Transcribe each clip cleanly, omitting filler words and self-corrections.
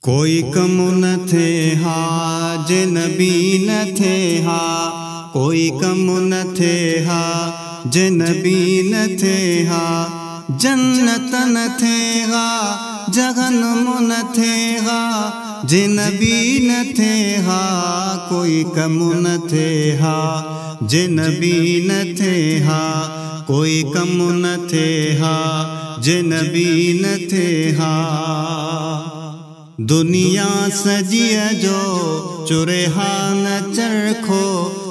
कोई कम न थे हा जिन बी न थे हा, कोई कम न थे हा जिन बी न थे हा। जन्नत न थे हा जहन्नुम न थे हा, जिन बी न थे हा। कोई कम न थे हा जिन बी न थे हा, कोई कम न थे हा जिन बी न थे हा। दुनिया सजिया जो चुरेहा न चरखो,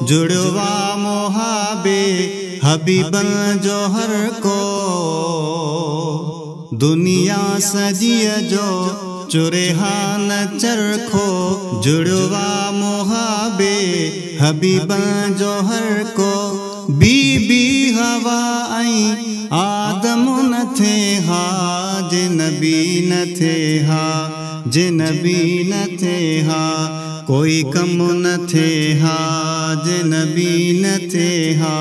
जुड़वा मोहाबे हबीबन जोहर को। दुनिया सजिया जो चुरेहा न चरखो, जुड़वा मोहाबे हबीबन जोहर को। बीबी हवा आई आदम न थे हा, जिन बी न थे हा, जिन बी न थे हा। कोई कम न थे हा जिन बी न थे हा।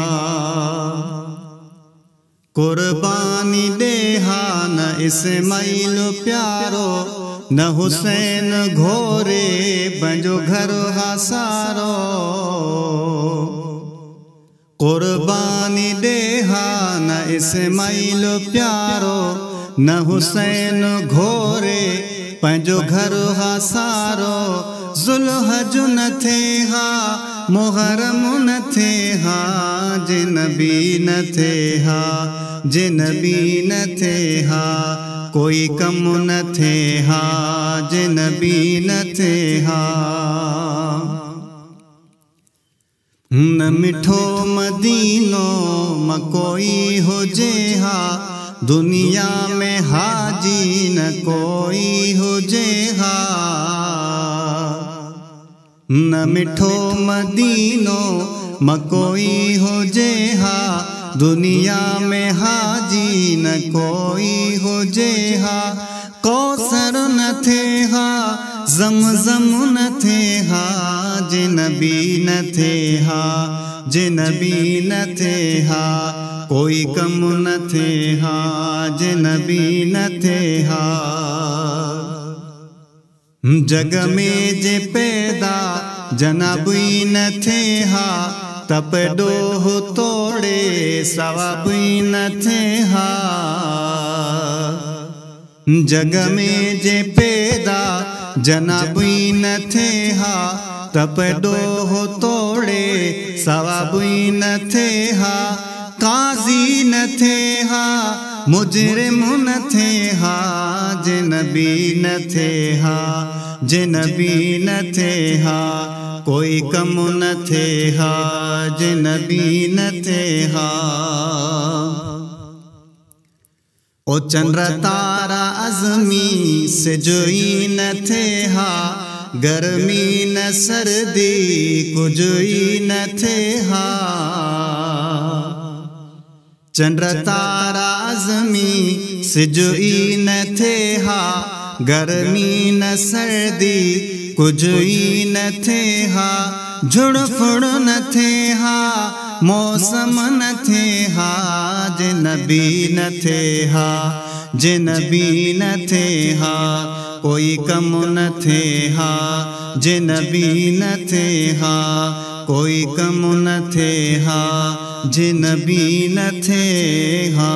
कुर्बानी दे हा न इस्माइल प्यारो, न हुसैन घोरे बंजो घर हासारो। कुर्बानी दे हा न इस्माइल प्यारो, न हुसैन घोरे पंजो घर हासारो। जुल्हज न थे हा मुहर्रम न थे हा, जिन बी न थे हा, जिन बी न थे हा। कोई कम न थे हा जिन बी न थे हा। न मिठो मदीनो म कोई हुजे हा, दुनिया में हाजी न कोई हुजे हा। न मिठो मदीनो म कोई हुजे हा, दुनिया में हाजी न कोई हुजे हा। कौसर न थे हा ज़मज़म न थे हा, जिन बी न थे हा, जिन बी न थे हा। कोई कम न थे हा जिन बी न थे हा। जग में जे पैदा जनाबी न थे हा, तप डोह तोड़े सवाबी न थे हा। जग में जे पैदा जनाबी न थे हा, तप डोह तोड़े सवाबी न थे हा। काजी न थे हा मुजरिम न थे हा, जिन बी न थे हा, जिन बी न थे हा। कोई कम न थे हा जिन बी न थे हा। ओ चंद्र तारा अज़मी से जोई न थे हा, गर्मी न सर्दी कुजोई न थे हा। चंद्र तारा अज़मी से जोई न थे हा, गर्मी न सर्दी कुजोई न थे हा। झुड़फुड़ न थे हा मौसम न थे हा, जिन बी न थे हा, जिन बी न थे हा। कोई कम न थे हा जिन बी न थे हा, कोई कम न थे हा जिन बी न थे हा।